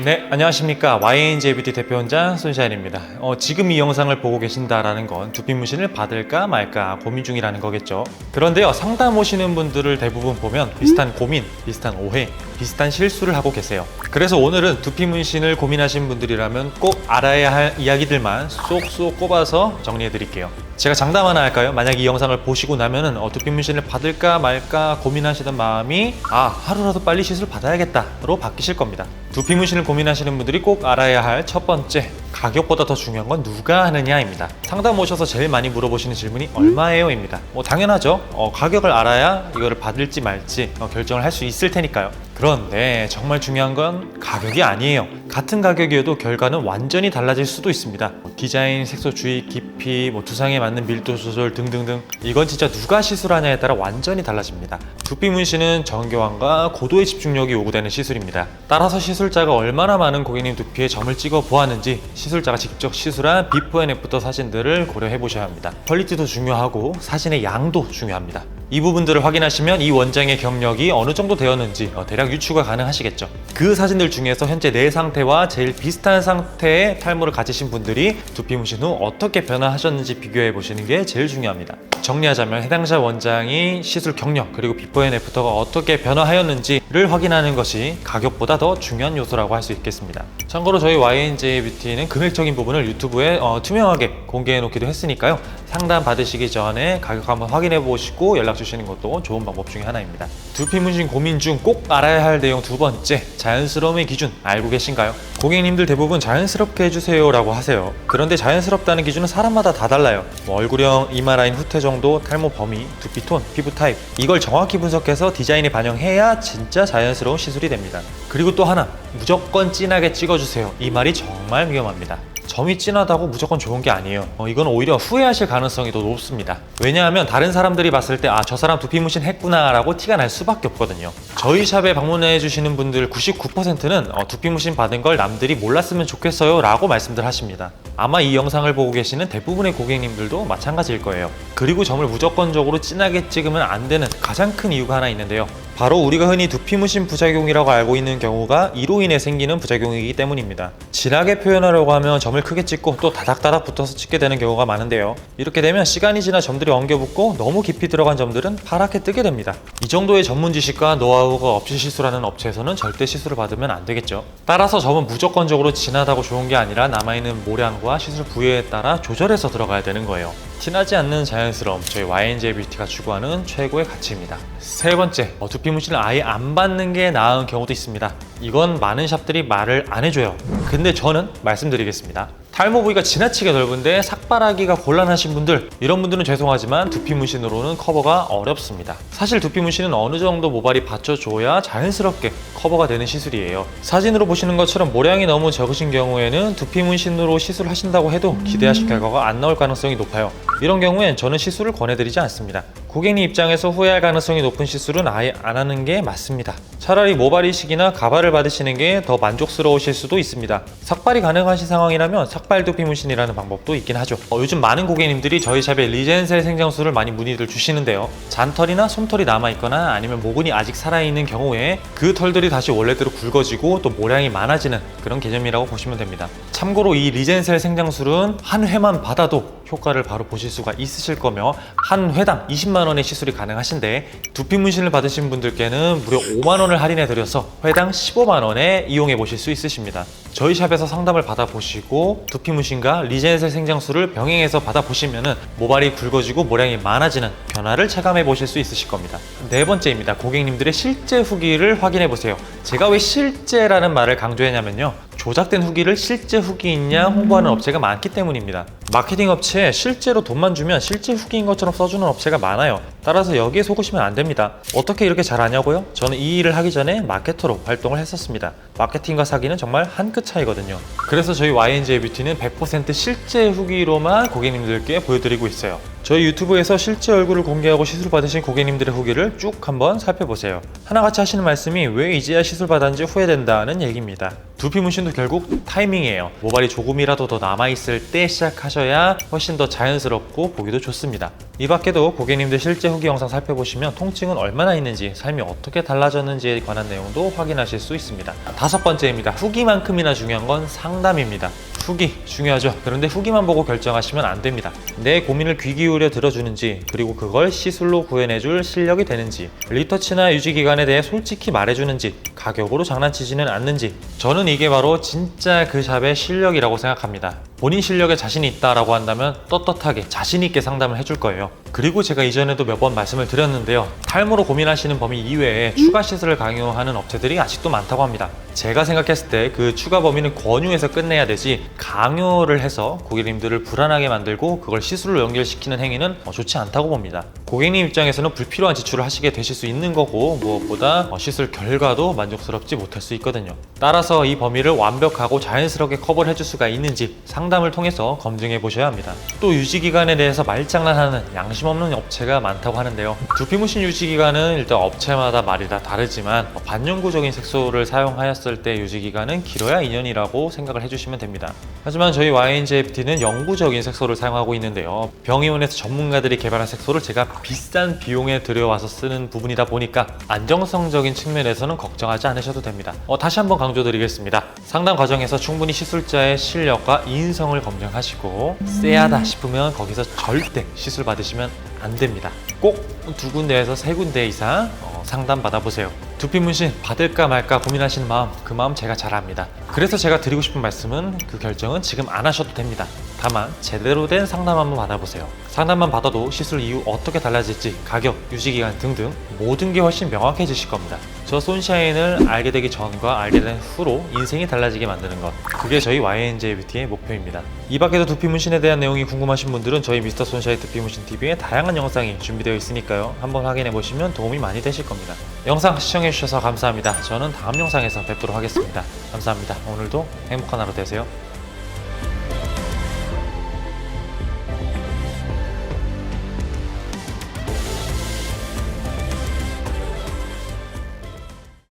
네, 안녕하십니까. YNJ 뷰티 대표원장 손샤인입니다. 지금 이 영상을 보고 계신다라는 건 두피 문신을 받을까 말까 고민 중이라는 거겠죠. 그런데요, 상담 오시는 분들을 대부분 보면 비슷한 고민, 비슷한 오해, 비슷한 실수를 하고 계세요. 그래서 오늘은 두피 문신을 고민하신 분들이라면 꼭 알아야 할 이야기들만 쏙쏙 꼽아서 정리해 드릴게요. 제가 장담 하나 할까요? 만약 이 영상을 보시고 나면은 두피 문신을 받을까 말까 고민하시던 마음이 하루라도 빨리 시술 받아야겠다로 바뀌실 겁니다. 두피 문신을 고민하시는 분들이 꼭 알아야 할 첫 번째, 가격보다 더 중요한 건 누가 하느냐입니다. 상담 오셔서 제일 많이 물어보시는 질문이 얼마예요? 입니다. 당연하죠. 가격을 알아야 이거를 받을지 말지 결정을 할 수 있을 테니까요. 그런데 정말 중요한 건 가격이 아니에요. 같은 가격이어도 결과는 완전히 달라질 수도 있습니다. 디자인, 색소 주입, 깊이, 두상에 맞는 밀도 조절 등등등, 이건 진짜 누가 시술하냐에 따라 완전히 달라집니다. 두피 문신은 정교함과 고도의 집중력이 요구되는 시술입니다. 따라서 시술자가 얼마나 많은 고객님 두피에 점을 찍어 보았는지 시술자가 직접 시술한 비포 앤 애프터 사진들을 고려해 보셔야 합니다. 퀄리티도 중요하고 사진의 양도 중요합니다. 이 부분들을 확인하시면 이 원장의 경력이 어느 정도 되었는지 대략 유추가 가능하시겠죠. 그 사진들 중에서 현재 내 상태와 제일 비슷한 상태의 탈모를 가지신 분들이 두피 문신 후 어떻게 변화하셨는지 비교해 보시는 게 제일 중요합니다. 정리하자면 해당자 원장이 시술 경력 그리고 비포 앤 애프터가 어떻게 변화하였는지를 확인하는 것이 가격보다 더 중요한 요소라고 할 수 있겠습니다. 참고로 저희 YNJ 뷰티는 금액적인 부분을 유튜브에 투명하게 공개해 놓기도 했으니까요. 상담 받으시기 전에 가격 한번 확인해 보시고 연락 주시는 것도 좋은 방법 중에 하나입니다. 두피 문신 고민 중 꼭 알아야 할 내용 두 번째, 자연스러움의 기준 알고 계신가요? 고객님들 대부분 자연스럽게 해주세요 라고 하세요. 그런데 자연스럽다는 기준은 사람마다 다 달라요. 얼굴형, 이마 라인 후퇴 정도, 탈모 범위, 두피 톤, 피부 타입, 이걸 정확히 분석해서 디자인에 반영해야 진짜 자연스러운 시술이 됩니다. 그리고 또 하나, 무조건 진하게 찍어주세요. 이 말이 정말 위험합니다. 점이 진하다고 무조건 좋은 게 아니에요. 이건 오히려 후회하실 가능성이 더 높습니다. 왜냐하면 다른 사람들이 봤을 때 저 사람 두피 문신 했구나 라고 티가 날 수밖에 없거든요. 저희 샵에 방문해 주시는 분들 99%는 두피 문신 받은 걸 남들이 몰랐으면 좋겠어요 라고 말씀들 하십니다. 아마 이 영상을 보고 계시는 대부분의 고객님들도 마찬가지일 거예요. 그리고 점을 무조건적으로 진하게 찍으면 안 되는 가장 큰 이유가 하나 있는데요. 바로 우리가 흔히 두피 문신 부작용이라고 알고 있는 경우가 이로 인해 생기는 부작용이기 때문입니다. 진하게 표현하려고 하면 점을 크게 찍고 또 다닥다닥 붙어서 찍게 되는 경우가 많은데요. 이렇게 되면 시간이 지나 점들이 엉겨붙고 너무 깊이 들어간 점들은 파랗게 뜨게 됩니다. 이 정도의 전문 지식과 노하우가 없이 시술하는 업체에서는 절대 시술을 받으면 안 되겠죠. 따라서 점은 무조건적으로 진하다고 좋은 게 아니라 남아있는 모량과 시술 부위에 따라 조절해서 들어가야 되는 거예요. 티나지 않는 자연스러움, 저희 YNJ 뷰티가 추구하는 최고의 가치입니다. 세 번째, 두피 문신을 아예 안 받는 게 나은 경우도 있습니다. 이건 많은 샵들이 말을 안 해줘요. 근데 저는 말씀드리겠습니다. 탈모 부위가 지나치게 넓은데 삭발하기가 곤란하신 분들, 이런 분들은 죄송하지만 두피 문신으로는 커버가 어렵습니다. 사실 두피 문신은 어느 정도 모발이 받쳐줘야 자연스럽게 커버가 되는 시술이에요. 사진으로 보시는 것처럼 모량이 너무 적으신 경우에는 두피 문신으로 시술하신다고 해도 기대하신 결과가 안 나올 가능성이 높아요. 이런 경우엔 저는 시술을 권해드리지 않습니다. 고객님 입장에서 후회할 가능성이 높은 시술은 아예 안 하는 게 맞습니다. 차라리 모발 이식이나 가발을 받으시는 게 더 만족스러우실 수도 있습니다. 삭발이 가능하신 상황이라면 삭발 두피 문신이라는 방법도 있긴 하죠. 요즘 많은 고객님들이 저희 샵에 리젠셀 생장수를 많이 문의를 주시는데요. 잔털이나 솜털이 남아있거나 아니면 모근이 아직 살아있는 경우에 그 털들이 다시 원래대로 굵어지고 또 모량이 많아지는 그런 개념이라고 보시면 됩니다. 참고로 이 리젠셀 생장술은 한 회만 받아도 효과를 바로 보실 수가 있으실 거며 한 회당 20만 원의 시술이 가능하신데 두피 문신을 받으신 분들께는 무려 5만 원을 할인해 드려서 회당 15만 원에 이용해 보실 수 있으십니다. 저희 샵에서 상담을 받아보시고 두피 문신과 리젠셀 생장수를 병행해서 받아보시면은 모발이 굵어지고 모량이 많아지는 변화를 체감해 보실 수 있으실 겁니다. 네 번째입니다. 고객님들의 실제 후기를 확인해 보세요. 제가 왜 실제라는 말을 강조했냐면요. 조작된 후기를 실제 후기이냐 홍보하는 업체가 많기 때문입니다. 마케팅 업체에 실제로 돈만 주면 실제 후기인 것처럼 써주는 업체가 많아요. 따라서 여기에 속으시면 안 됩니다. 어떻게 이렇게 잘 아냐고요? 저는 이 일을 하기 전에 마케터로 활동을 했었습니다. 마케팅과 사기는 정말 한 끗 차이거든요. 그래서 저희 YNJ 뷰티는 100% 실제 후기로만 고객님들께 보여드리고 있어요. 저희 유튜브에서 실제 얼굴을 공개하고 시술 받으신 고객님들의 후기를 쭉 한번 살펴보세요. 하나같이 하시는 말씀이 왜 이제야 시술 받았는지 후회된다는 얘기입니다. 두피 문신도 결국 타이밍이에요. 모발이 조금이라도 더 남아있을 때 시작하셔야 하셔야 훨씬 더 자연스럽고 보기도 좋습니다. 이 밖에도 고객님들 실제 후기 영상 살펴보시면 통증은 얼마나 있는지, 삶이 어떻게 달라졌는지에 관한 내용도 확인하실 수 있습니다. 5번째입니다. 후기만큼이나 중요한 건 상담입니다. 후기 중요하죠. 그런데 후기만 보고 결정하시면 안 됩니다. 내 고민을 귀 기울여 들어주는지, 그리고 그걸 시술로 구해내줄 실력이 되는지, 리터치나 유지 기간에 대해 솔직히 말해주는지, 가격으로 장난치지는 않는지, 저는 이게 바로 진짜 그 샵의 실력이라고 생각합니다. 본인 실력에 자신이 있다라고 한다면 떳떳하게 자신 있게 상담을 해줄 거예요. 그리고 제가 이전에도 몇 번 말씀을 드렸는데요, 탈모로 고민하시는 범위 이외에 추가 시술을 강요하는 업체들이 아직도 많다고 합니다. 제가 생각했을 때 그 추가 범위는 권유해서 끝내야 되지, 강요를 해서 고객님들을 불안하게 만들고 그걸 시술로 연결시키는 행위는 좋지 않다고 봅니다. 고객님 입장에서는 불필요한 지출을 하시게 되실 수 있는 거고, 무엇보다 시술 결과도 만족스럽지 못할 수 있거든요. 따라서 이 범위를 완벽하고 자연스럽게 커버를 해줄 수가 있는지 상담을 통해서 검증해 보셔야 합니다. 또 유지기간에 대해서 말장난하는 양심 없는 업체가 많다고 하는데요, 두피문신 유지기간은 일단 업체마다 말이 다 다르지만 반영구적인 색소를 사용하였을 때 유지기간은 길어야 2년이라고 생각을 해주시면 됩니다. 하지만 저희 YNJFT는 영구적인 색소를 사용하고 있는데요, 병의원에서 전문가들이 개발한 색소를 제가 비싼 비용에 들여와서 쓰는 부분이다 보니까 안정성적인 측면에서는 걱정하지 않으셔도 됩니다. 다시 한번 강조드리겠습니다. 상담 과정에서 충분히 시술자의 실력과 인성을 검증하시고, 쎄하다 싶으면 거기서 절대 시술 받으시면 안 됩니다. 꼭 2군데에서 3군데 이상 상담 받아보세요. 두피 문신 받을까 말까 고민하시는 마음, 그 마음 제가 잘 압니다. 그래서 제가 드리고 싶은 말씀은, 그 결정은 지금 안 하셔도 됩니다. 다만 제대로 된 상담 한번 받아보세요. 상담만 받아도 시술 이후 어떻게 달라질지, 가격, 유지기간 등등 모든 게 훨씬 명확해지실 겁니다. 저 손샤인을 알게 되기 전과 알게 된 후로 인생이 달라지게 만드는 것, 그게 저희 YNJ뷰티의 목표입니다. 이 밖에도 두피 문신에 대한 내용이 궁금하신 분들은 저희 미스터 손샤인 두피 문신 TV에 다양한 영상이 준비되어 있으니까요, 한번 확인해 보시면 도움이 많이 되실 겁니다. 영상 시청해 주셔서 감사합니다. 저는 다음 영상에서 뵙도록 하겠습니다. 감사합니다. 오늘도 행복한 하루 되세요.